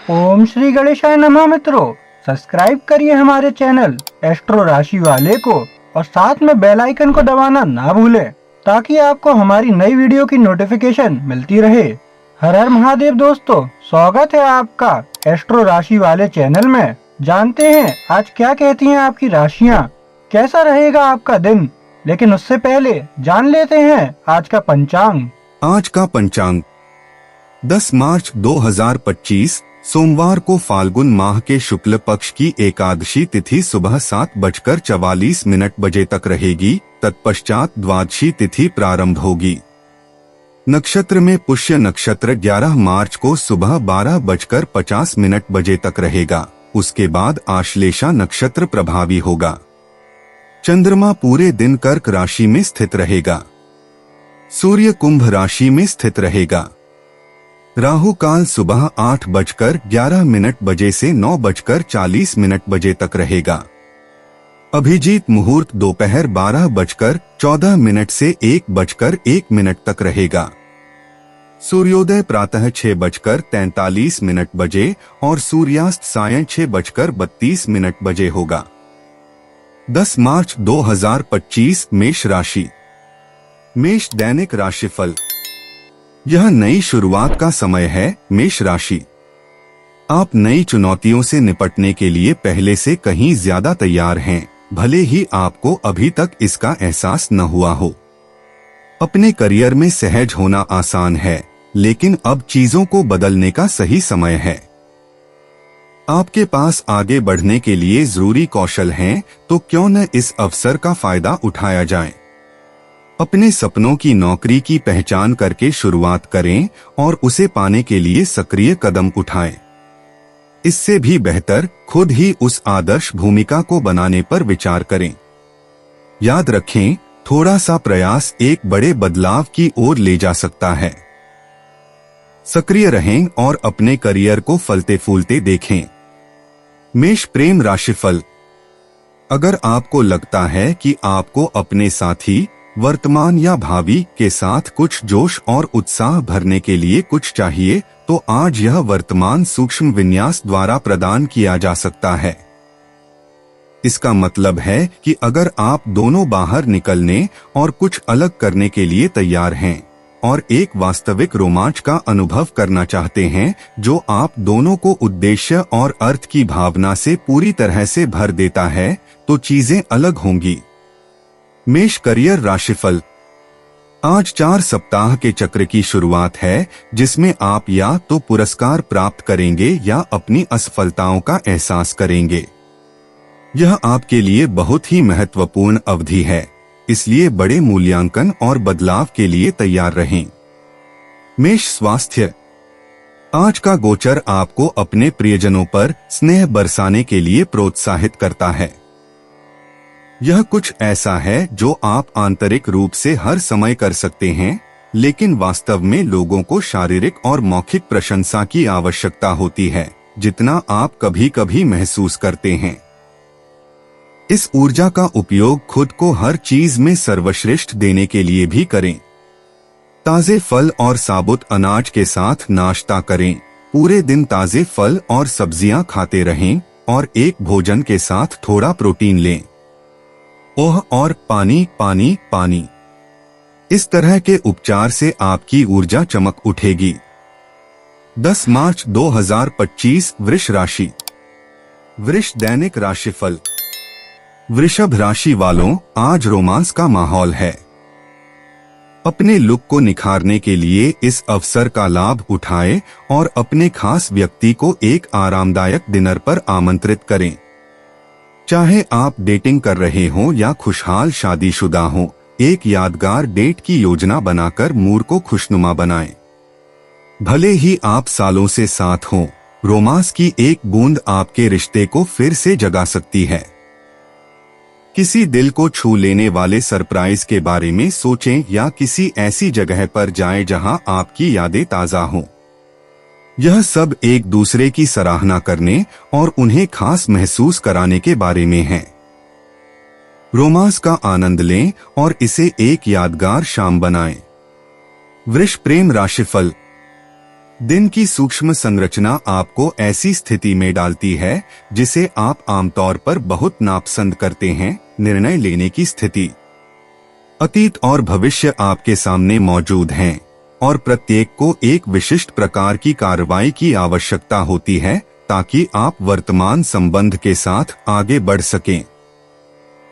ओम श्री गणेशाय नमः। मित्रों, सब्सक्राइब करिए हमारे चैनल एस्ट्रो राशि वाले को और साथ में बेल आइकन को दबाना ना भूलें ताकि आपको हमारी नई वीडियो की नोटिफिकेशन मिलती रहे। हर हर महादेव दोस्तों, स्वागत है आपका एस्ट्रो राशि वाले चैनल में। जानते हैं आज क्या कहती हैं आपकी राशियां, कैसा रहेगा आपका दिन। लेकिन उससे पहले जान लेते हैं आज का पंचांग। आज का पंचांग 10 मार्च 2025 सोमवार को फाल्गुन माह के शुक्ल पक्ष की एकादशी तिथि सुबह 7:44 तक रहेगी। तत्पश्चात द्वादशी तिथि प्रारंभ होगी। नक्षत्र में पुष्य नक्षत्र 11 मार्च को सुबह 12:50 तक रहेगा। उसके बाद आश्लेषा नक्षत्र प्रभावी होगा। चंद्रमा पूरे दिन कर्क राशि में स्थित रहेगा। सूर्य कुंभ राशि में स्थित रहेगा। राहु काल सुबह 8:11 से 9:40 तक रहेगा। अभिजीत मुहूर्त दोपहर 12:14 से 1:01 तक रहेगा। सूर्योदय प्रातः 6:43 बजे और सूर्यास्त सायं 6:32 बजे होगा। 10 मार्च 2025 मेष राशि। मेष दैनिक राशिफल। यह नई शुरुआत का समय है। मेष राशि, आप नई चुनौतियों से निपटने के लिए पहले से कहीं ज्यादा तैयार हैं, भले ही आपको अभी तक इसका एहसास न हुआ हो। अपने करियर में सहज होना आसान है, लेकिन अब चीजों को बदलने का सही समय है। आपके पास आगे बढ़ने के लिए जरूरी कौशल हैं, तो क्यों न इस अवसर का फायदा उठाया जाए। अपने सपनों की नौकरी की पहचान करके शुरुआत करें और उसे पाने के लिए सक्रिय कदम उठाएं। इससे भी बेहतर खुद ही उस आदर्श भूमिका को बनाने पर विचार करें। याद रखें, थोड़ा सा प्रयास एक बड़े बदलाव की ओर ले जा सकता है। सक्रिय रहें और अपने करियर को फलते फूलते देखें। मेष प्रेम राशिफल। अगर आपको लगता है कि आपको अपने साथी, वर्तमान या भावी के साथ कुछ जोश और उत्साह भरने के लिए कुछ चाहिए, तो आज यह वर्तमान सूक्ष्म विन्यास द्वारा प्रदान किया जा सकता है। इसका मतलब है कि अगर आप दोनों बाहर निकलने और कुछ अलग करने के लिए तैयार हैं और एक वास्तविक रोमांच का अनुभव करना चाहते हैं जो आप दोनों को उद्देश्य और अर्थ की भावना से पूरी तरह से भर देता है, तो चीजें अलग होंगी। मेष करियर राशिफल। आज 4 सप्ताह के चक्र की शुरुआत है, जिसमें आप या तो पुरस्कार प्राप्त करेंगे या अपनी असफलताओं का एहसास करेंगे। यह आपके लिए बहुत ही महत्वपूर्ण अवधि है, इसलिए बड़े मूल्यांकन और बदलाव के लिए तैयार रहें। मेष स्वास्थ्य। आज का गोचर आपको अपने प्रियजनों पर स्नेह बरसाने के लिए प्रोत्साहित करता है। यह कुछ ऐसा है जो आप आंतरिक रूप से हर समय कर सकते हैं, लेकिन वास्तव में लोगों को शारीरिक और मौखिक प्रशंसा की आवश्यकता होती है, जितना आप कभी कभी महसूस करते हैं। इस ऊर्जा का उपयोग खुद को हर चीज में सर्वश्रेष्ठ देने के लिए भी करें। ताजे फल और साबुत अनाज के साथ नाश्ता करें। पूरे दिन ताजे फल और सब्जियां खाते रहें और एक भोजन के साथ थोड़ा प्रोटीन लें। ओह और पानी पानी पानी। इस तरह के उपचार से आपकी ऊर्जा चमक उठेगी। 10 मार्च 2025 वृष राशि। वृष दैनिक राशिफल। वृषभ राशि वालों, आज रोमांस का माहौल है। अपने लुक को निखारने के लिए इस अवसर का लाभ उठाएं और अपने खास व्यक्ति को एक आरामदायक डिनर पर आमंत्रित करें। चाहे आप डेटिंग कर रहे हों या खुशहाल शादीशुदा हों, एक यादगार डेट की योजना बनाकर मूड को खुशनुमा बनाएं। भले ही आप सालों से साथ हों, रोमांस की एक बूंद आपके रिश्ते को फिर से जगा सकती है। किसी दिल को छू लेने वाले सरप्राइज के बारे में सोचें या किसी ऐसी जगह पर जाएं जहां आपकी यादें ताजा हों। यह सब एक दूसरे की सराहना करने और उन्हें खास महसूस कराने के बारे में है। रोमांस का आनंद लें और इसे एक यादगार शाम बनाएं। वृष प्रेम राशिफल। दिन की सूक्ष्म संरचना आपको ऐसी स्थिति में डालती है जिसे आप आमतौर पर बहुत नापसंद करते हैं, निर्णय लेने की स्थिति। अतीत और भविष्य आपके सामने मौजूद हैं और प्रत्येक को एक विशिष्ट प्रकार की कार्रवाई की आवश्यकता होती है ताकि आप वर्तमान संबंध के साथ आगे बढ़ सकें।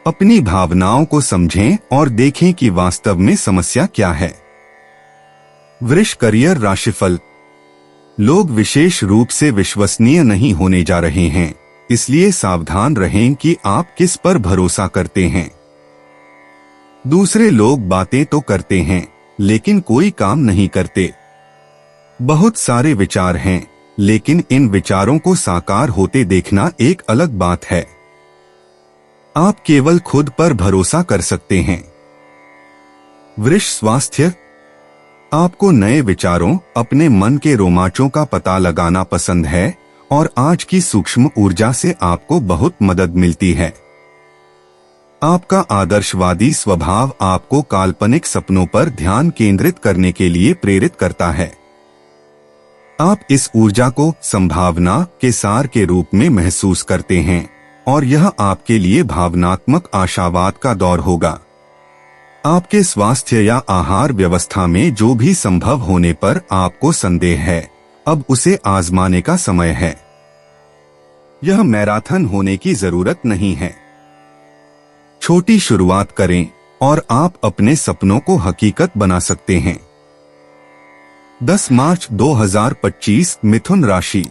अपनी भावनाओं को समझें और देखें कि वास्तव में समस्या क्या है। वृष करियर राशिफल। लोग विशेष रूप से विश्वसनीय नहीं होने जा रहे हैं, इसलिए सावधान रहें कि आप किस पर भरोसा करते हैं। दूसरे लोग बातें तो करते हैं लेकिन कोई काम नहीं करते। बहुत सारे विचार हैं लेकिन इन विचारों को साकार होते देखना एक अलग बात है। आप केवल खुद पर भरोसा कर सकते हैं। वृष स्वास्थ्य। आपको नए विचारों, अपने मन के रोमांचों का पता लगाना पसंद है और आज की सूक्ष्म ऊर्जा से आपको बहुत मदद मिलती है। आपका आदर्शवादी स्वभाव आपको काल्पनिक सपनों पर ध्यान केंद्रित करने के लिए प्रेरित करता है। आप इस ऊर्जा को संभावना के सार के रूप में महसूस करते हैं और यह आपके लिए भावनात्मक आशावाद का दौर होगा। आपके स्वास्थ्य या आहार व्यवस्था में जो भी संभव होने पर आपको संदेह है, अब उसे आजमाने का समय है। यह मैराथन होने की जरूरत नहीं है। छोटी शुरुआत करें और आप अपने सपनों को हकीकत बना सकते हैं। 10 मार्च 2025 मिथुन राशि।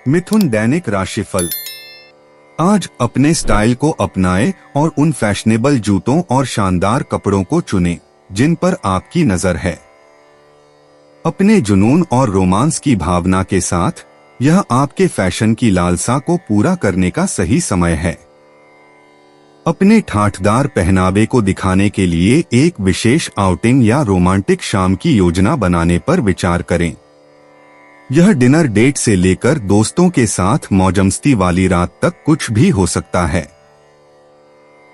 मिथुन दैनिक राशिफल। आज अपने स्टाइल को अपनाएं और उन फैशनेबल जूतों और शानदार कपड़ों को चुनें जिन पर आपकी नजर है। अपने जुनून और रोमांस की भावना के साथ यह आपके फैशन की लालसा को पूरा करने का सही समय है। अपने ठाठदार पहनावे को दिखाने के लिए एक विशेष आउटिंग या रोमांटिक शाम की योजना बनाने पर विचार करें। यह डिनर डेट से लेकर दोस्तों के साथ मौजमस्ती वाली रात तक कुछ भी हो सकता है।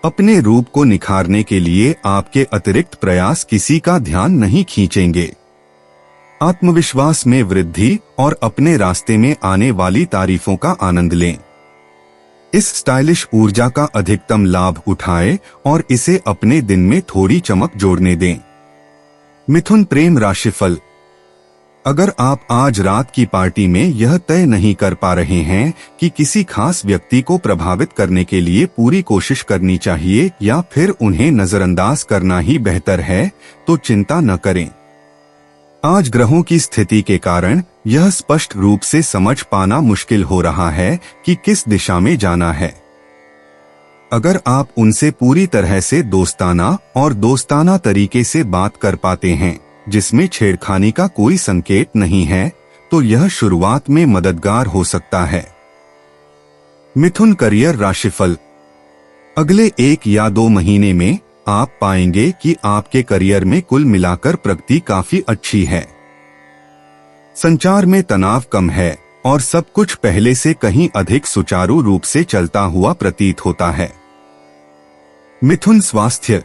अपने रूप को निखारने के लिए आपके अतिरिक्त प्रयास किसी का ध्यान नहीं खींचेंगे। आत्मविश्वास में वृद्धि और अपने रास्ते में आने वाली तारीफों का आनंद लें। इस स्टाइलिश ऊर्जा का अधिकतम लाभ उठाएं और इसे अपने दिन में थोड़ी चमक जोड़ने दें। मिथुन प्रेम राशिफल। अगर आप आज रात की पार्टी में यह तय नहीं कर पा रहे हैं कि किसी खास व्यक्ति को प्रभावित करने के लिए पूरी कोशिश करनी चाहिए या फिर उन्हें नजरअंदाज करना ही बेहतर है, तो चिंता न करें। आज ग्रहों की स्थिति के कारण यह स्पष्ट रूप से समझ पाना मुश्किल हो रहा है कि किस दिशा में जाना है। अगर आप उनसे पूरी तरह से दोस्ताना तरीके से बात कर पाते हैं जिसमें छेड़खानी का कोई संकेत नहीं है, तो यह शुरुआत में मददगार हो सकता है। मिथुन करियर राशिफल। अगले 1 या 2 महीने में आप पाएंगे कि आपके करियर में कुल मिलाकर प्रगति काफी अच्छी है। संचार में तनाव कम है और सब कुछ पहले से कहीं अधिक सुचारू रूप से चलता हुआ प्रतीत होता है। मिथुन स्वास्थ्य।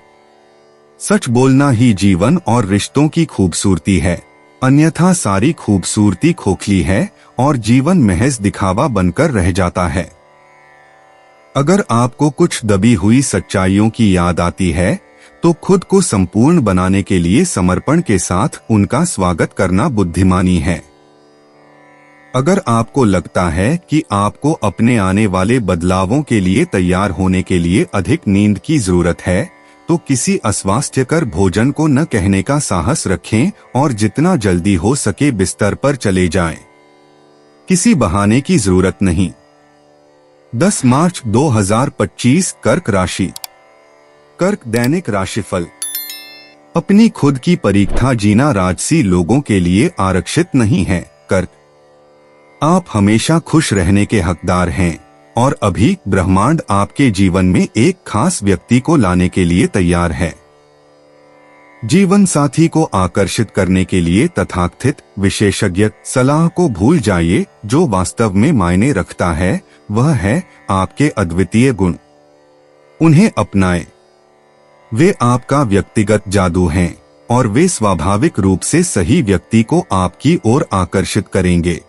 सच बोलना ही जीवन और रिश्तों की खूबसूरती है, अन्यथा सारी खूबसूरती खोखली है और जीवन महज दिखावा बनकर रह जाता है। अगर आपको कुछ दबी हुई सच्चाइयों की याद आती है, तो खुद को संपूर्ण बनाने के लिए समर्पण के साथ उनका स्वागत करना बुद्धिमानी है। अगर आपको लगता है कि आपको अपने आने वाले बदलावों के लिए तैयार होने के लिए अधिक नींद की जरूरत है, तो किसी अस्वास्थ्यकर भोजन को न कहने का साहस रखें और जितना जल्दी हो सके बिस्तर पर चले जाएं। किसी बहाने की जरूरत नहीं। 10 मार्च 2025 कर्क राशि। कर्क दैनिक राशिफल। अपनी खुद की परीक्षा जीना राजसी लोगों के लिए आरक्षित नहीं है। कर्क, आप हमेशा खुश रहने के हकदार हैं और अभी ब्रह्मांड आपके जीवन में एक खास व्यक्ति को लाने के लिए तैयार है। जीवन साथी को आकर्षित करने के लिए तथाकथित विशेषज्ञ सलाह को भूल जाइए। जो वास्तव में मायने रखता है वह है आपके अद्वितीय गुण। उन्हें अपनाएं। वे आपका व्यक्तिगत जादू हैं और वे स्वाभाविक रूप से सही व्यक्ति को आपकी ओर आकर्षित करेंगे।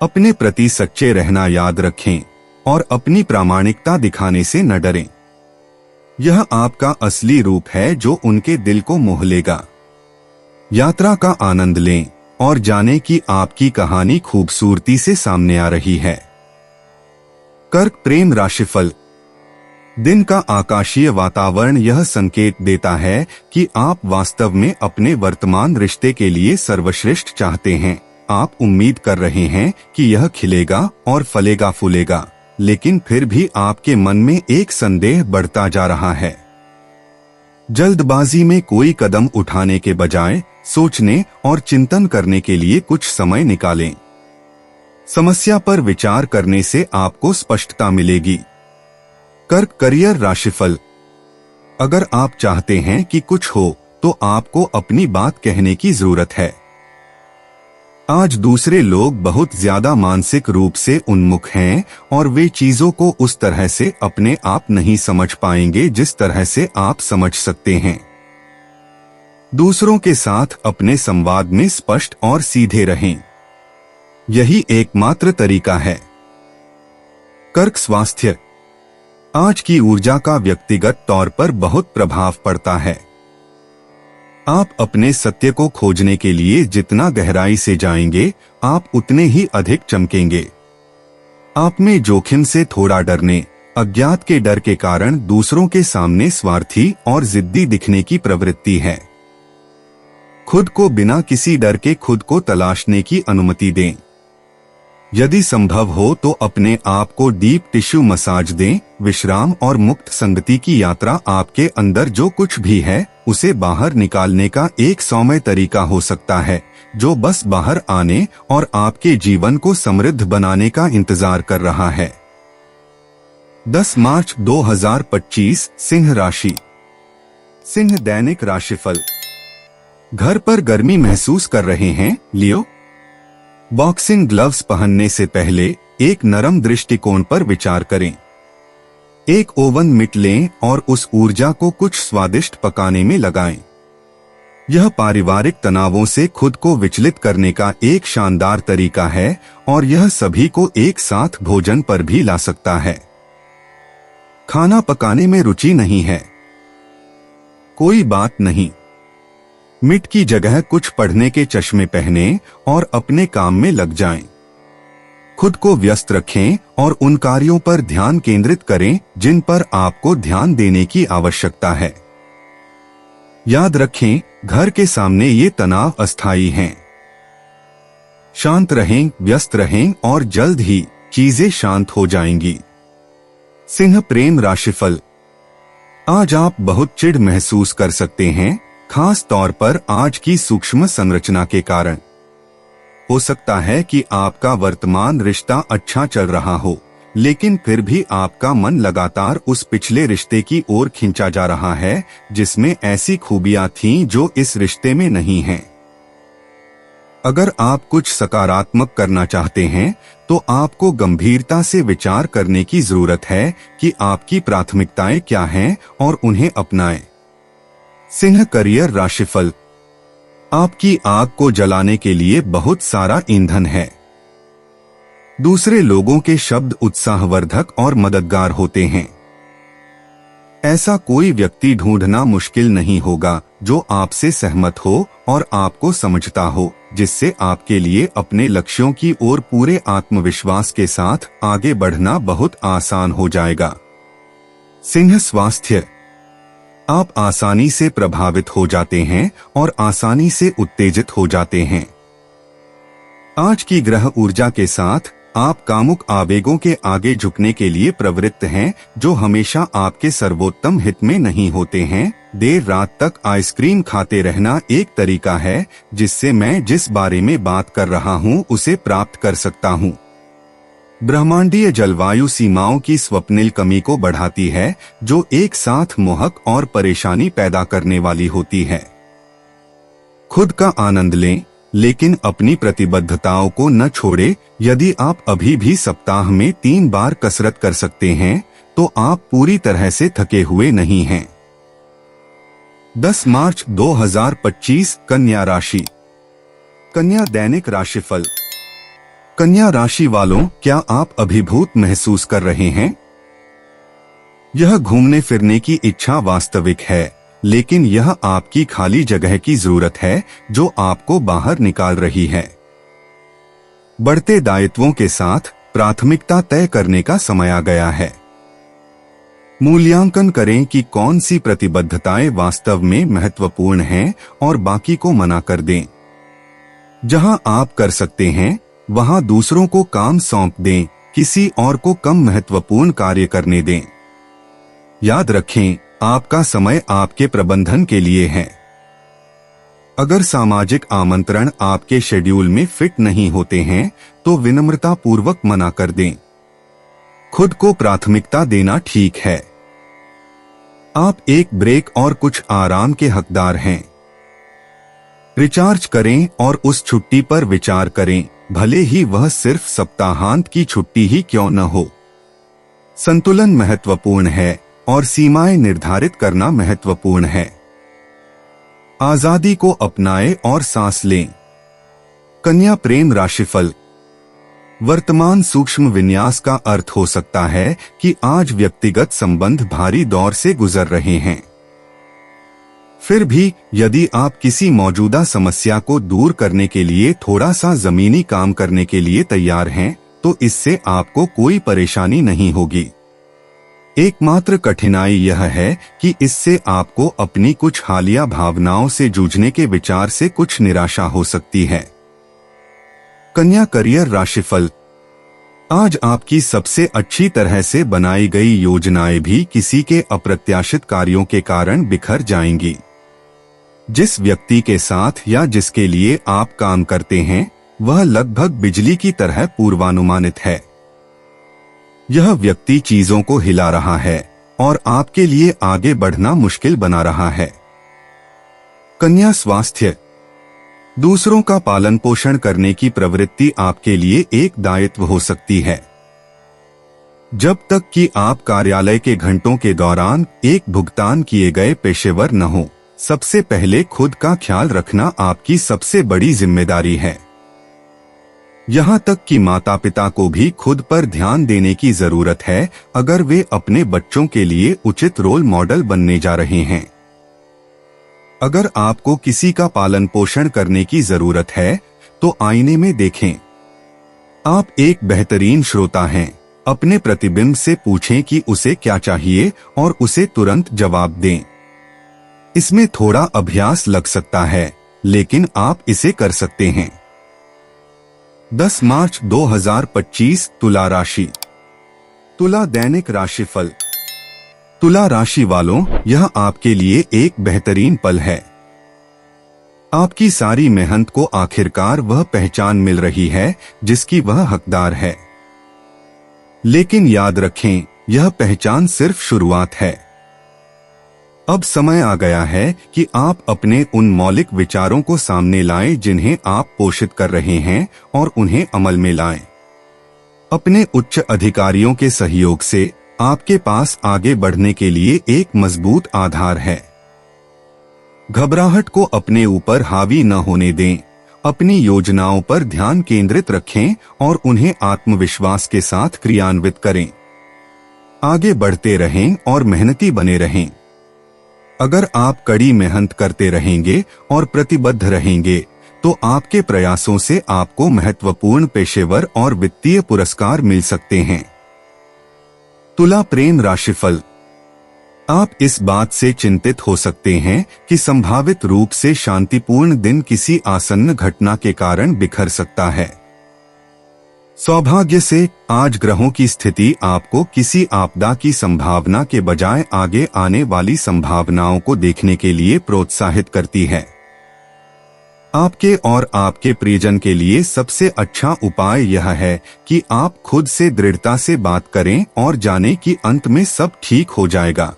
अपने प्रति सच्चे रहना याद रखें और अपनी प्रामाणिकता दिखाने से न डरें। यह आपका असली रूप है जो उनके दिल को मोह लेगा। यात्रा का आनंद लें और जानें कि आपकी कहानी खूबसूरती से सामने आ रही है। कर्क प्रेम राशिफल। दिन का आकाशीय वातावरण यह संकेत देता है कि आप वास्तव में अपने वर्तमान रिश्ते के लिए सर्वश्रेष्ठ चाहते हैं। आप उम्मीद कर रहे हैं कि यह खिलेगा और फलेगा फूलेगा, लेकिन फिर भी आपके मन में एक संदेह बढ़ता जा रहा है। जल्दबाजी में कोई कदम उठाने के बजाय सोचने और चिंतन करने के लिए कुछ समय निकालें। समस्या पर विचार करने से आपको स्पष्टता मिलेगी। कर्क करियर राशिफल। अगर आप चाहते हैं कि कुछ हो तो आपको अपनी बात कहने की जरूरत है। आज दूसरे लोग बहुत ज्यादा मानसिक रूप से उन्मुख हैं और वे चीजों को उस तरह से अपने आप नहीं समझ पाएंगे जिस तरह से आप समझ सकते हैं। दूसरों के साथ अपने संवाद में स्पष्ट और सीधे रहें। यही एकमात्र तरीका है। कर्क स्वास्थ्य। आज की ऊर्जा का व्यक्तिगत तौर पर बहुत प्रभाव पड़ता है। आप अपने सत्य को खोजने के लिए जितना गहराई से जाएंगे, आप उतने ही अधिक चमकेंगे। आप में जोखिम से थोड़ा डरने, अज्ञात के डर के कारण दूसरों के सामने स्वार्थी और जिद्दी दिखने की प्रवृत्ति है। खुद को बिना किसी डर के खुद को तलाशने की अनुमति दें। यदि संभव हो तो अपने आप को डीप टिश्यू मसाज दें। विश्राम और मुक्त संगति की यात्रा आपके अंदर जो कुछ भी है उसे बाहर निकालने का एक सौम्य तरीका हो सकता है, जो बस बाहर आने और आपके जीवन को समृद्ध बनाने का इंतजार कर रहा है। 10 मार्च 2025 सिंह राशि। सिंह दैनिक राशिफल। घर पर गर्मी महसूस कर रहे हैं लियो? बॉक्सिंग ग्लव्स पहनने से पहले एक नरम दृष्टिकोण पर विचार करें। एक ओवन मिट लें और उस ऊर्जा को कुछ स्वादिष्ट पकाने में लगाएं। यह पारिवारिक तनावों से खुद को विचलित करने का एक शानदार तरीका है और यह सभी को एक साथ भोजन पर भी ला सकता है। खाना पकाने में रुचि नहीं है? कोई बात नहीं। मिट की जगह कुछ पढ़ने के चश्मे पहने और अपने काम में लग जाएं। खुद को व्यस्त रखें और उन कार्यों पर ध्यान केंद्रित करें जिन पर आपको ध्यान देने की आवश्यकता है। याद रखें, घर के सामने ये तनाव अस्थायी हैं। शांत रहें, व्यस्त रहें और जल्द ही चीजें शांत हो जाएंगी। सिंह प्रेम राशिफल। आज आप बहुत चिढ़ महसूस कर सकते हैं, खास तौर पर आज की सूक्ष्म संरचना के कारण। हो सकता है कि आपका वर्तमान रिश्ता अच्छा चल रहा हो, लेकिन फिर भी आपका मन लगातार उस पिछले रिश्ते की ओर खींचा जा रहा है जिसमें ऐसी खूबियां थीं जो इस रिश्ते में नहीं हैं। अगर आप कुछ सकारात्मक करना चाहते हैं तो आपको गंभीरता से विचार करने की जरूरत है कि आपकी प्राथमिकताएं क्या हैं और उन्हें अपनाएं। सिंह करियर राशिफल। आपकी आग को जलाने के लिए बहुत सारा ईंधन है। दूसरे लोगों के शब्द उत्साहवर्धक और मददगार होते हैं। ऐसा कोई व्यक्ति ढूंढना मुश्किल नहीं होगा जो आपसे सहमत हो और आपको समझता हो, जिससे आपके लिए अपने लक्ष्यों की ओर पूरे आत्मविश्वास के साथ आगे बढ़ना बहुत आसान हो जाएगा। सिंह स्वास्थ्य। आप आसानी से प्रभावित हो जाते हैं और आसानी से उत्तेजित हो जाते हैं। आज की ग्रह ऊर्जा के साथ आप कामुक आवेगों के आगे झुकने के लिए प्रवृत्त हैं, जो हमेशा आपके सर्वोत्तम हित में नहीं होते हैं। देर रात तक आइसक्रीम खाते रहना एक तरीका है जिससे मैं जिस बारे में बात कर रहा हूं उसे प्राप्त कर सकता हूं। ब्रह्मांडीय जलवायु सीमाओं की स्वप्निल कमी को बढ़ाती है, जो एक साथ मोहक और परेशानी पैदा करने वाली होती है। खुद का आनंद लें, लेकिन अपनी प्रतिबद्धताओं को न छोड़े। यदि आप अभी भी सप्ताह में 3 बार कसरत कर सकते हैं तो आप पूरी तरह से थके हुए नहीं हैं। 10 मार्च 2025 कन्या राशि। कन्या दैनिक राशिफल। कन्या राशि वालों, क्या आप अभिभूत महसूस कर रहे हैं? यह घूमने फिरने की इच्छा वास्तविक है, लेकिन यह आपकी खाली जगह की जरूरत है जो आपको बाहर निकाल रही है। बढ़ते दायित्वों के साथ प्राथमिकता तय करने का समय आ गया है। मूल्यांकन करें कि कौन सी प्रतिबद्धताएं वास्तव में महत्वपूर्ण हैं और बाकी को मना कर दें। जहां आप कर सकते हैं वहां दूसरों को काम सौंप दें, किसी और को कम महत्वपूर्ण कार्य करने दें। याद रखें, आपका समय आपके प्रबंधन के लिए है। अगर सामाजिक आमंत्रण आपके शेड्यूल में फिट नहीं होते हैं तो विनम्रता पूर्वक मना कर दें। खुद को प्राथमिकता देना ठीक है। आप एक ब्रेक और कुछ आराम के हकदार हैं। रिचार्ज करें और उस छुट्टी पर विचार करें, भले ही वह सिर्फ सप्ताहांत की छुट्टी ही क्यों न हो। संतुलन महत्वपूर्ण है और सीमाएं निर्धारित करना महत्वपूर्ण है। आजादी को अपनाएं और सांस लें। कन्या प्रेम राशिफल। वर्तमान सूक्ष्म विन्यास का अर्थ हो सकता है कि आज व्यक्तिगत संबंध भारी दौर से गुजर रहे हैं। फिर भी यदि आप किसी मौजूदा समस्या को दूर करने के लिए थोड़ा सा जमीनी काम करने के लिए तैयार हैं, तो इससे आपको कोई परेशानी नहीं होगी। एकमात्र कठिनाई यह है कि इससे आपको अपनी कुछ हालिया भावनाओं से जूझने के विचार से कुछ निराशा हो सकती है। कन्या करियर राशिफल। आज आपकी सबसे अच्छी तरह से बनाई गई योजनाएं भी किसी के अप्रत्याशित कार्यों के कारण बिखर जाएंगी। जिस व्यक्ति के साथ या जिसके लिए आप काम करते हैं वह लगभग बिजली की तरह पूर्वानुमानित है। यह व्यक्ति चीजों को हिला रहा है और आपके लिए आगे बढ़ना मुश्किल बना रहा है। कन्या स्वास्थ्य। दूसरों का पालन पोषण करने की प्रवृत्ति आपके लिए एक दायित्व हो सकती है। जब तक कि आप कार्यालय के घंटों के दौरान एक भुगतान किए गए पेशेवर न हो, सबसे पहले खुद का ख्याल रखना आपकी सबसे बड़ी जिम्मेदारी है। यहाँ तक कि माता पिता को भी खुद पर ध्यान देने की जरूरत है अगर वे अपने बच्चों के लिए उचित रोल मॉडल बनने जा रहे हैं। अगर आपको किसी का पालन पोषण करने की जरूरत है तो आईने में देखें। आप एक बेहतरीन श्रोता हैं। अपने प्रतिबिंब से पूछें कि उसे क्या चाहिए और उसे तुरंत जवाब दें। इसमें थोड़ा अभ्यास लग सकता है, लेकिन आप इसे कर सकते हैं। 10 मार्च 2025 तुला राशि। तुला दैनिक राशिफल। तुला राशि वालों, यह आपके लिए एक बेहतरीन पल है। आपकी सारी मेहनत को आखिरकार वह पहचान मिल रही है जिसकी वह हकदार है। लेकिन याद रखें, यह पहचान सिर्फ शुरुआत है। अब समय आ गया है कि आप अपने उन मौलिक विचारों को सामने लाएं जिन्हें आप पोषित कर रहे हैं और उन्हें अमल में लाएं। अपने उच्च अधिकारियों के सहयोग से आपके पास आगे बढ़ने के लिए एक मजबूत आधार है। घबराहट को अपने ऊपर हावी न होने दें। अपनी योजनाओं पर ध्यान केंद्रित रखें और उन्हें आत्मविश्वास के साथ क्रियान्वित करें। आगे बढ़ते रहें और मेहनती बने रहें। अगर आप कड़ी मेहनत करते रहेंगे और प्रतिबद्ध रहेंगे तो आपके प्रयासों से आपको महत्वपूर्ण पेशेवर और वित्तीय पुरस्कार मिल सकते हैं। तुला प्रेम राशिफल। आप इस बात से चिंतित हो सकते हैं कि संभावित रूप से शांतिपूर्ण दिन किसी आसन्न घटना के कारण बिखर सकता है। सौभाग्य से आज ग्रहों की स्थिति आपको किसी आपदा की संभावना के बजाय आगे आने वाली संभावनाओं को देखने के लिए प्रोत्साहित करती है। आपके और आपके प्रियजन के लिए सबसे अच्छा उपाय यह है कि आप खुद से दृढ़ता से बात करें और जानें कि अंत में सब ठीक हो जाएगा।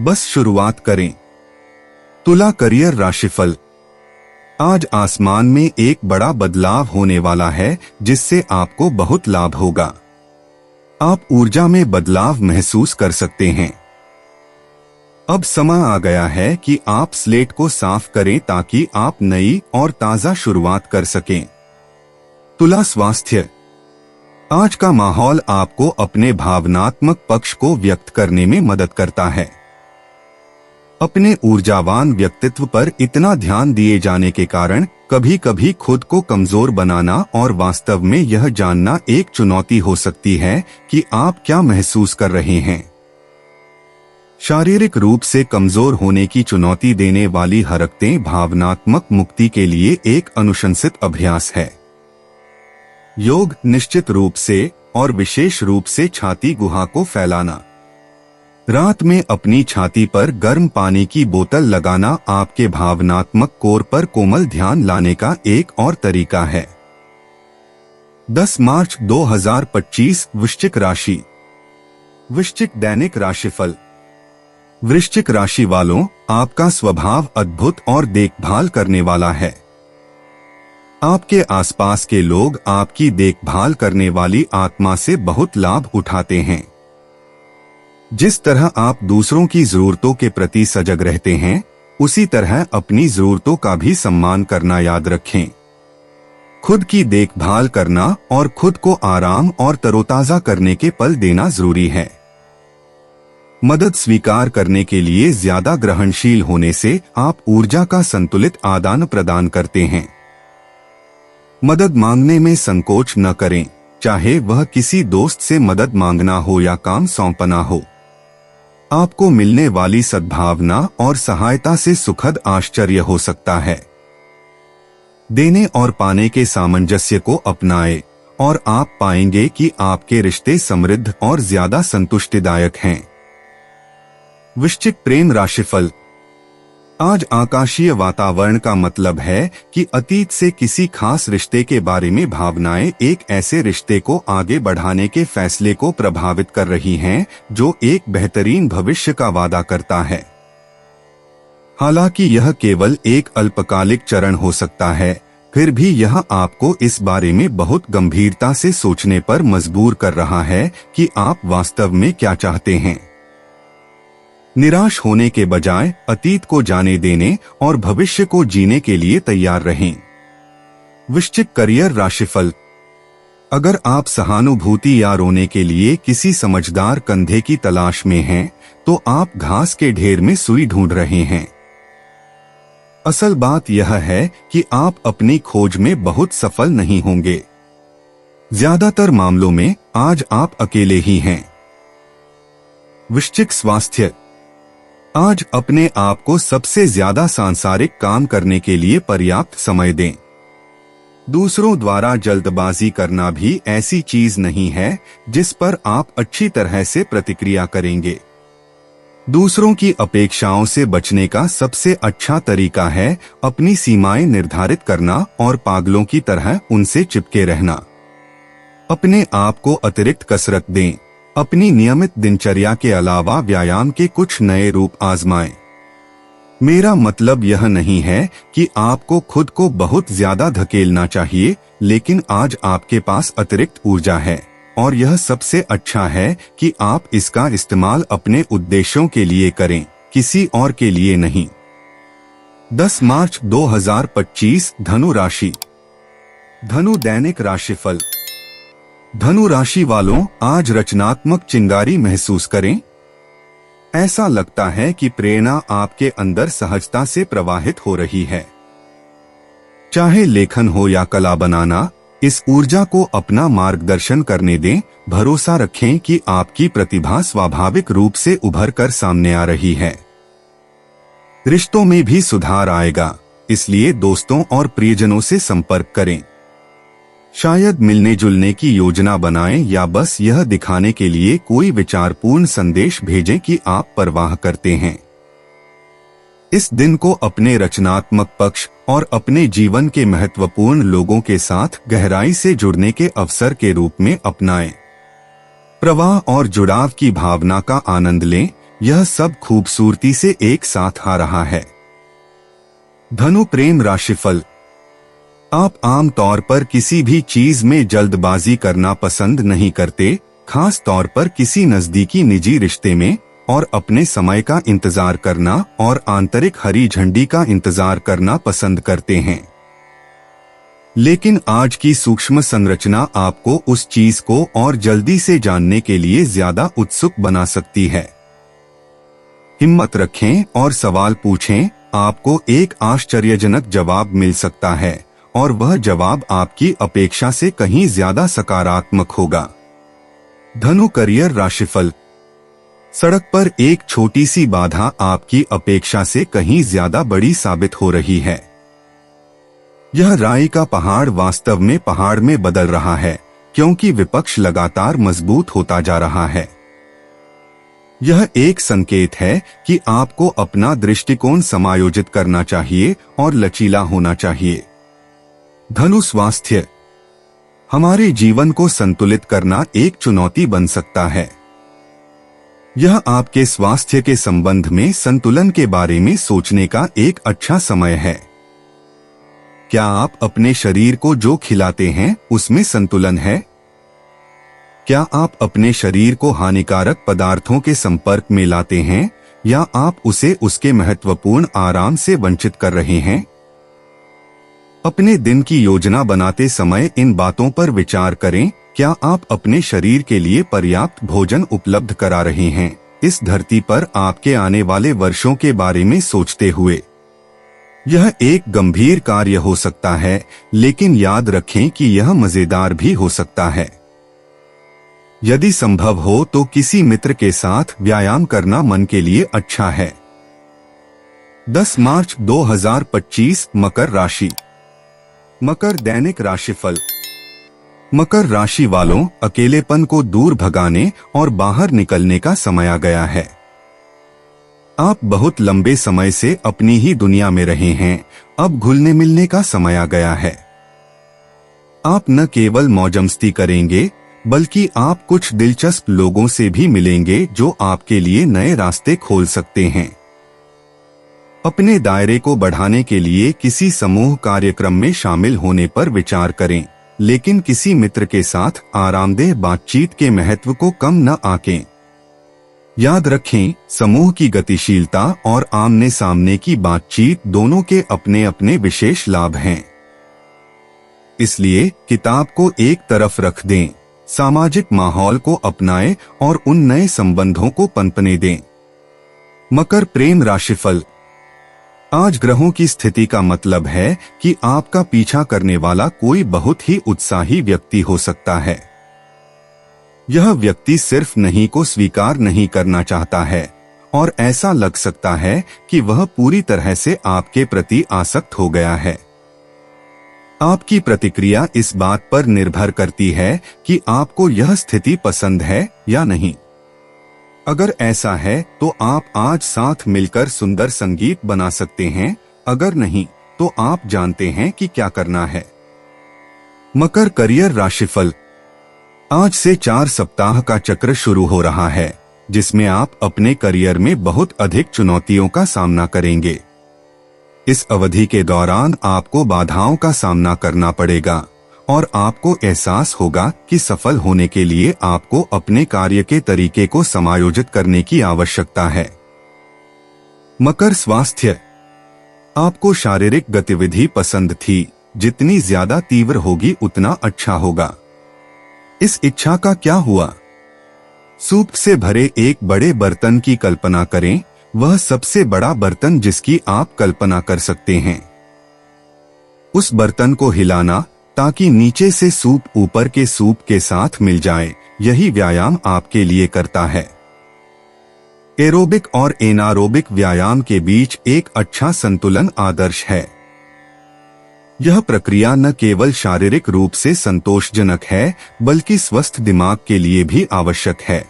बस शुरुआत करें। तुला करियर राशिफल। आज आसमान में एक बड़ा बदलाव होने वाला है जिससे आपको बहुत लाभ होगा। आप ऊर्जा में बदलाव महसूस कर सकते हैं। अब समय आ गया है कि आप स्लेट को साफ करें ताकि आप नई और ताजा शुरुआत कर सकें। तुला स्वास्थ्य। आज का माहौल आपको अपने भावनात्मक पक्ष को व्यक्त करने में मदद करता है। अपने ऊर्जावान व्यक्तित्व पर इतना ध्यान दिए जाने के कारण कभी कभी खुद को कमजोर बनाना और वास्तव में यह जानना एक चुनौती हो सकती है कि आप क्या महसूस कर रहे हैं। शारीरिक रूप से कमजोर होने की चुनौती देने वाली हरकतें भावनात्मक मुक्ति के लिए एक अनुशंसित अभ्यास है। योग निश्चित रूप से और विशेष रूप से छाती गुहा को फैलाना। रात में अपनी छाती पर गर्म पानी की बोतल लगाना आपके भावनात्मक कोर पर कोमल ध्यान लाने का एक और तरीका है। 10 मार्च 2025 वृश्चिक राशि। वृश्चिक दैनिक राशिफल। वृश्चिक राशि वालों, आपका स्वभाव अद्भुत और देखभाल करने वाला है। आपके आसपास के लोग आपकी देखभाल करने वाली आत्मा से बहुत लाभ उठाते हैं। जिस तरह आप दूसरों की जरूरतों के प्रति सजग रहते हैं, उसी तरह अपनी जरूरतों का भी सम्मान करना याद रखें। खुद की देखभाल करना और खुद को आराम और तरोताजा करने के पल देना जरूरी है। मदद स्वीकार करने के लिए ज्यादा ग्रहणशील होने से आप ऊर्जा का संतुलित आदान प्रदान करते हैं। मदद मांगने में संकोच न करें, चाहे वह किसी दोस्त से मदद मांगना हो या काम सौंपना हो। आपको मिलने वाली सद्भावना और सहायता से सुखद आश्चर्य हो सकता है। देने और पाने के सामंजस्य को अपनाएं और आप पाएंगे कि आपके रिश्ते समृद्ध और ज्यादा संतुष्टिदायक हैं। वृश्चिक प्रेम राशिफल। आज आकाशीय वातावरण का मतलब है कि अतीत से किसी खास रिश्ते के बारे में भावनाएं एक ऐसे रिश्ते को आगे बढ़ाने के फैसले को प्रभावित कर रही हैं जो एक बेहतरीन भविष्य का वादा करता है। हालांकि यह केवल एक अल्पकालिक चरण हो सकता है, फिर भी यह आपको इस बारे में बहुत गंभीरता से सोचने पर मजबूर कर रहा है कि आप वास्तव में क्या चाहते हैं। निराश होने के बजाय अतीत को जाने देने और भविष्य को जीने के लिए तैयार रहें। वृश्चिक करियर राशिफल। अगर आप सहानुभूति या रोने के लिए किसी समझदार कंधे की तलाश में हैं, तो आप घास के ढेर में सुई ढूंढ रहे हैं। असल बात यह है कि आप अपनी खोज में बहुत सफल नहीं होंगे। ज्यादातर मामलों में आज आप अकेले ही हैं। वृश्चिक स्वास्थ्य। आज अपने आप को सबसे ज्यादा सांसारिक काम करने के लिए पर्याप्त समय दें। दूसरों द्वारा जल्दबाजी करना भी ऐसी चीज नहीं है जिस पर आप अच्छी तरह से प्रतिक्रिया करेंगे। दूसरों की अपेक्षाओं से बचने का सबसे अच्छा तरीका है अपनी सीमाएं निर्धारित करना और पागलों की तरह उनसे चिपके रहना। अपने आप को अतिरिक्त कसरत दें। अपनी नियमित दिनचर्या के अलावा व्यायाम के कुछ नए रूप आजमाएं। मेरा मतलब यह नहीं है कि आपको खुद को बहुत ज्यादा धकेलना चाहिए, लेकिन आज आपके पास अतिरिक्त ऊर्जा है और यह सबसे अच्छा है कि आप इसका इस्तेमाल अपने उद्देश्यों के लिए करें, किसी और के लिए नहीं। 10 मार्च 2025 धनु राशि। धनु दैनिक राशिफल। धनु राशि वालों, आज रचनात्मक चिंगारी महसूस करें। ऐसा लगता है कि प्रेरणा आपके अंदर सहजता से प्रवाहित हो रही है। चाहे लेखन हो या कला बनाना, इस ऊर्जा को अपना मार्गदर्शन करने दें। भरोसा रखें कि आपकी प्रतिभा स्वाभाविक रूप से उभर कर सामने आ रही है। रिश्तों में भी सुधार आएगा, इसलिए दोस्तों और प्रियजनों से संपर्क करें। शायद मिलने जुलने की योजना बनाएं या बस यह दिखाने के लिए कोई विचारपूर्ण संदेश भेजें कि आप परवाह करते हैं। इस दिन को अपने रचनात्मक पक्ष और अपने जीवन के महत्वपूर्ण लोगों के साथ गहराई से जुड़ने के अवसर के रूप में अपनाएं। प्रवाह और जुड़ाव की भावना का आनंद लें, यह सब खूबसूरती से एक साथ आ रहा है। धनु प्रेम राशिफल। आप आम तौर पर किसी भी चीज में जल्दबाजी करना पसंद नहीं करते, खास तौर पर किसी नजदीकी निजी रिश्ते में, और अपने समय का इंतजार करना और आंतरिक हरी झंडी का इंतजार करना पसंद करते हैं। लेकिन आज की सूक्ष्म संरचना आपको उस चीज को और जल्दी से जानने के लिए ज्यादा उत्सुक बना सकती है। हिम्मत रखें और सवाल पूछें, आपको एक आश्चर्यजनक जवाब मिल सकता है और वह जवाब आपकी अपेक्षा से कहीं ज्यादा सकारात्मक होगा। धनु करियर राशिफल। सड़क पर एक छोटी सी बाधा आपकी अपेक्षा से कहीं ज्यादा बड़ी साबित हो रही है। यह राय का पहाड़ वास्तव में पहाड़ में बदल रहा है, क्योंकि विपक्ष लगातार मजबूत होता जा रहा है। यह एक संकेत है कि आपको अपना दृष्टिकोण समायोजित करना चाहिए और लचीला होना चाहिए। धनु स्वास्थ्य। हमारे जीवन को संतुलित करना एक चुनौती बन सकता है। यह आपके स्वास्थ्य के संबंध में संतुलन के बारे में सोचने का एक अच्छा समय है। क्या आप अपने शरीर को जो खिलाते हैं उसमें संतुलन है? क्या आप अपने शरीर को हानिकारक पदार्थों के संपर्क में लाते हैं या आप उसे उसके महत्वपूर्ण आराम से वंचित कर रहे हैं? अपने दिन की योजना बनाते समय इन बातों पर विचार करें। क्या आप अपने शरीर के लिए पर्याप्त भोजन उपलब्ध करा रहे हैं इस धरती पर आपके आने वाले वर्षों के बारे में सोचते हुए? यह एक गंभीर कार्य हो सकता है, लेकिन याद रखें कि यह मजेदार भी हो सकता है। यदि संभव हो तो किसी मित्र के साथ व्यायाम करना मन के लिए अच्छा है। 10 मार्च 2025 मकर राशि। मकर दैनिक राशिफल। मकर राशि वालों, अकेलेपन को दूर भगाने और बाहर निकलने का समय आ गया है। आप बहुत लंबे समय से अपनी ही दुनिया में रहे हैं, अब घुलने मिलने का समय आ गया है। आप न केवल मौजमस्ती करेंगे बल्कि आप कुछ दिलचस्प लोगों से भी मिलेंगे जो आपके लिए नए रास्ते खोल सकते हैं। अपने दायरे को बढ़ाने के लिए किसी समूह कार्यक्रम में शामिल होने पर विचार करें, लेकिन किसी मित्र के साथ आरामदेह बातचीत के महत्व को कम न आंकें। याद रखें, समूह की गतिशीलता और आमने सामने की बातचीत दोनों के अपने अपने विशेष लाभ हैं। इसलिए किताब को एक तरफ रख दें, सामाजिक माहौल को अपनाएं और उन नए संबंधों को पनपने दें। मकर प्रेम राशिफल। आज ग्रहों की स्थिति का मतलब है कि आपका पीछा करने वाला कोई बहुत ही उत्साही व्यक्ति हो सकता है। यह व्यक्ति सिर्फ नहीं को स्वीकार नहीं करना चाहता है और ऐसा लग सकता है कि वह पूरी तरह से आपके प्रति आसक्त हो गया है। आपकी प्रतिक्रिया इस बात पर निर्भर करती है कि आपको यह स्थिति पसंद है या नहीं। अगर ऐसा है तो आप आज साथ मिलकर सुंदर संगीत बना सकते हैं, अगर नहीं तो आप जानते हैं कि क्या करना है। मकर करियर राशिफल। आज से 4 सप्ताह का चक्र शुरू हो रहा है, जिसमें आप अपने करियर में बहुत अधिक चुनौतियों का सामना करेंगे। इस अवधि के दौरान आपको बाधाओं का सामना करना पड़ेगा और आपको एहसास होगा कि सफल होने के लिए आपको अपने कार्य के तरीके को समायोजित करने की आवश्यकता है। मकर स्वास्थ्य। आपको शारीरिक गतिविधि पसंद थी, जितनी ज्यादा तीव्र होगी उतना अच्छा होगा। इस इच्छा का क्या हुआ? सूप से भरे एक बड़े बर्तन की कल्पना करें, वह सबसे बड़ा बर्तन जिसकी आप कल्पना कर सकते हैं। उस बर्तन को हिलाना ताकि नीचे से सूप ऊपर के सूप के साथ मिल जाए, यही व्यायाम आपके लिए करता है। एरोबिक और एनारोबिक व्यायाम के बीच एक अच्छा संतुलन आदर्श है। यह प्रक्रिया न केवल शारीरिक रूप से संतोषजनक है, बल्कि स्वस्थ दिमाग के लिए भी आवश्यक है।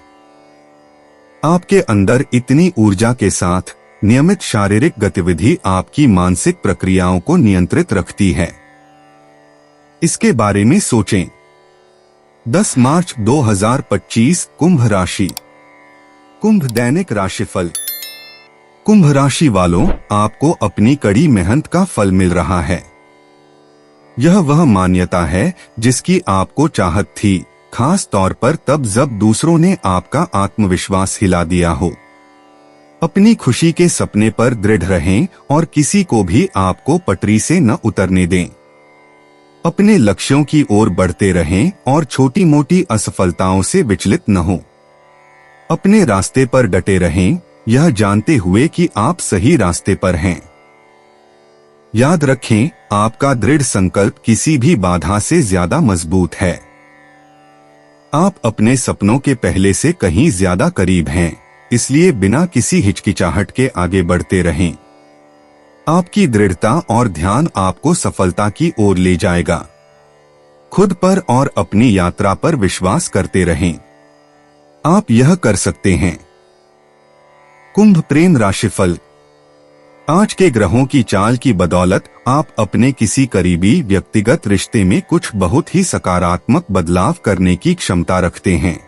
आपके अंदर इतनी ऊर्जा के साथ नियमित शारीरिक गतिविधि आपकी मानसिक प्रक्रियाओं को नियंत्रित रखती है। इसके बारे में सोचें। 10 मार्च 2025 कुंभ राशि। कुंभ दैनिक राशिफल। कुंभ राशि वालों, आपको अपनी कड़ी मेहनत का फल मिल रहा है। यह वह मान्यता है जिसकी आपको चाहत थी, खास तौर पर तब जब दूसरों ने आपका आत्मविश्वास हिला दिया हो। अपनी खुशी के सपने पर दृढ़ रहें और किसी को भी आपको पटरी से न उतरने दें। अपने लक्ष्यों की ओर बढ़ते रहें और छोटी मोटी असफलताओं से विचलित न हो। अपने रास्ते पर डटे रहें, यह जानते हुए कि आप सही रास्ते पर हैं। याद रखें, आपका दृढ़ संकल्प किसी भी बाधा से ज्यादा मजबूत है। आप अपने सपनों के पहले से कहीं ज्यादा करीब हैं, इसलिए बिना किसी हिचकिचाहट के आगे बढ़ते रहें। आपकी दृढ़ता और ध्यान आपको सफलता की ओर ले जाएगा। खुद पर और अपनी यात्रा पर विश्वास करते रहें। आप यह कर सकते हैं। कुंभ प्रेम राशिफल। आज के ग्रहों की चाल की बदौलत आप अपने किसी करीबी व्यक्तिगत रिश्ते में कुछ बहुत ही सकारात्मक बदलाव करने की क्षमता रखते हैं।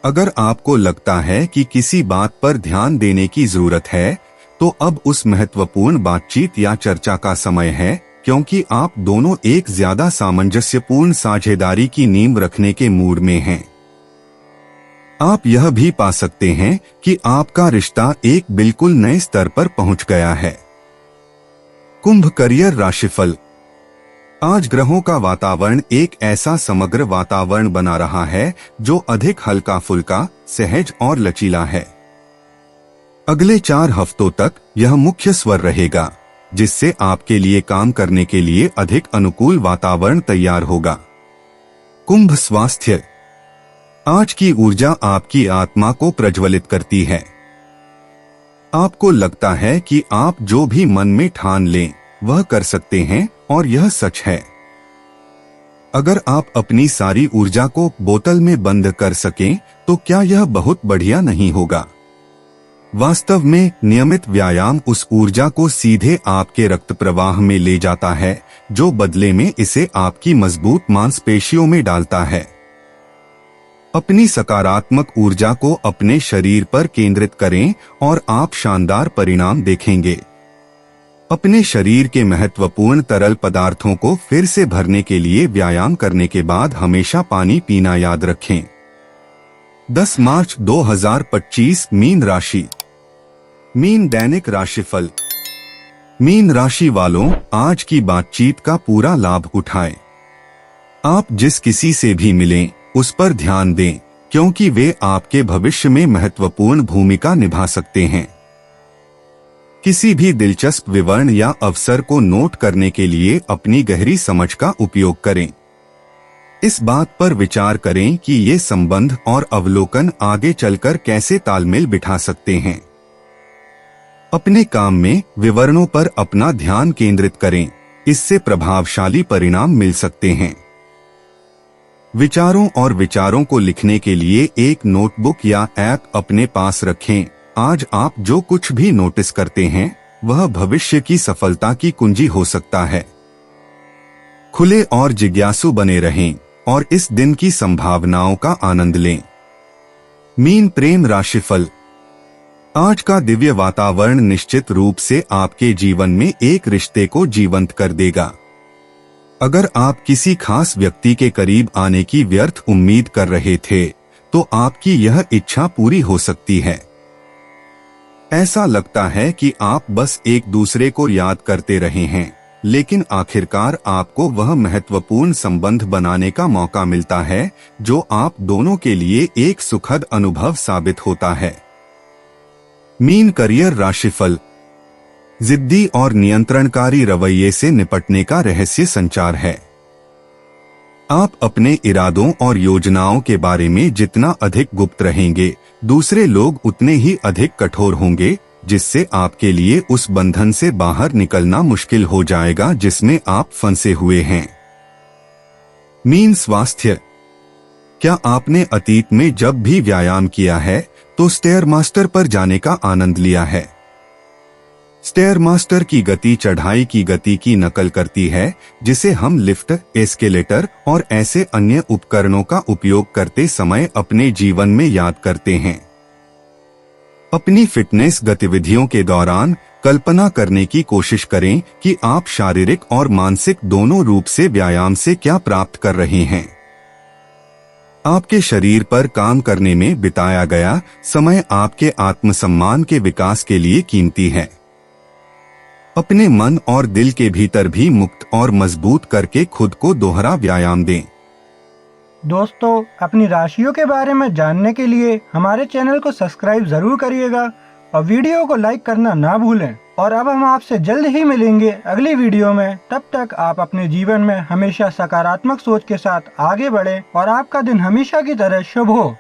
अगर आपको लगता है कि किसी बात पर ध्यान देने की जरूरत है, तो अब उस महत्वपूर्ण बातचीत या चर्चा का समय है, क्योंकि आप दोनों एक ज्यादा सामंजस्यपूर्ण साझेदारी की नींव रखने के मूड में हैं। आप यह भी पा सकते हैं कि आपका रिश्ता एक बिल्कुल नए स्तर पर पहुंच गया है। कुंभ करियर राशिफल। आज ग्रहों का वातावरण एक ऐसा समग्र वातावरण बना रहा है जो अधिक हल्का फुल्का, सहज और लचीला है। अगले 4 हफ्तों तक यह मुख्य स्वर रहेगा, जिससे आपके लिए काम करने के लिए अधिक अनुकूल वातावरण तैयार होगा। कुंभ स्वास्थ्य। आज की ऊर्जा आपकी आत्मा को प्रज्वलित करती है। आपको लगता है कि आप जो भी मन में ठान लें वह कर सकते हैं, और यह सच है। अगर आप अपनी सारी ऊर्जा को बोतल में बंद कर सकें तो क्या यह बहुत बढ़िया नहीं होगा? वास्तव में नियमित व्यायाम उस ऊर्जा को सीधे आपके रक्त प्रवाह में ले जाता है, जो बदले में इसे आपकी मजबूत मांसपेशियों में डालता है। अपनी सकारात्मक ऊर्जा को अपने शरीर पर केंद्रित करें और आप शानदार परिणाम देखेंगे। अपने शरीर के महत्वपूर्ण तरल पदार्थों को फिर से भरने के लिए व्यायाम करने के बाद हमेशा पानी पीना याद रखें। 10 मार्च 2025 मीन राशि। मीन दैनिक राशिफल। मीन राशि वालों, आज की बातचीत का पूरा लाभ उठाएं। आप जिस किसी से भी मिलें उस पर ध्यान दें, क्योंकि वे आपके भविष्य में महत्वपूर्ण भूमिका निभा सकते हैं। किसी भी दिलचस्प विवरण या अवसर को नोट करने के लिए अपनी गहरी समझ का उपयोग करें। इस बात पर विचार करें कि ये संबंध और अवलोकन आगे चलकर कैसे तालमेल बिठा सकते हैं। अपने काम में विवरणों पर अपना ध्यान केंद्रित करें, इससे प्रभावशाली परिणाम मिल सकते हैं। विचारों और विचारों को लिखने के लिए एक नोटबुक या ऐप अपने पास रखें। आज आप जो कुछ भी नोटिस करते हैं वह भविष्य की सफलता की कुंजी हो सकता है। खुले और जिज्ञासु बने रहें और इस दिन की संभावनाओं का आनंद लें। मीन प्रेम राशिफल। आज का दिव्य वातावरण निश्चित रूप से आपके जीवन में एक रिश्ते को जीवंत कर देगा। अगर आप किसी खास व्यक्ति के करीब आने की व्यर्थ उम्मीद कर रहे थे, तो आपकी यह इच्छा पूरी हो सकती है। ऐसा लगता है कि आप बस एक दूसरे को याद करते रहे हैं, लेकिन आखिरकार आपको वह महत्वपूर्ण संबंध बनाने का मौका मिलता है जो आप दोनों के लिए एक सुखद अनुभव साबित होता है। मीन करियर राशिफल। जिद्दी और नियंत्रणकारी रवैये से निपटने का रहस्य संचार है। आप अपने इरादों और योजनाओं के बारे में जितना अधिक गुप्त रहेंगे, दूसरे लोग उतने ही अधिक कठोर होंगे, जिससे आपके लिए उस बंधन से बाहर निकलना मुश्किल हो जाएगा जिसमें आप फंसे हुए हैं। मीन स्वास्थ्य। क्या आपने अतीत में जब भी व्यायाम किया है तो स्टेयर मास्टर पर जाने का आनंद लिया है? स्टेयर मास्टर की गति चढ़ाई की गति की नकल करती है, जिसे हम लिफ्ट, एस्केलेटर और ऐसे अन्य उपकरणों का उपयोग करते समय अपने जीवन में याद करते हैं। अपनी फिटनेस गतिविधियों के दौरान कल्पना करने की कोशिश करें कि आप शारीरिक और मानसिक दोनों रूप से व्यायाम से क्या प्राप्त कर रहे हैं। आपके शरीर पर काम करने में बिताया गया समय आपके आत्मसम्मान के विकास के लिए कीमती है। अपने मन और दिल के भीतर भी मुक्त और मजबूत करके खुद को दोहरा व्यायाम दें। दोस्तों, अपनी राशियों के बारे में जानने के लिए हमारे चैनल को सब्सक्राइब जरूर करिएगा और वीडियो को लाइक करना ना भूलें। और अब हम आपसे जल्द ही मिलेंगे अगली वीडियो में। तब तक आप अपने जीवन में हमेशा सकारात्मक सोच के साथ आगे बढ़ें और आपका दिन हमेशा की तरह शुभ हो।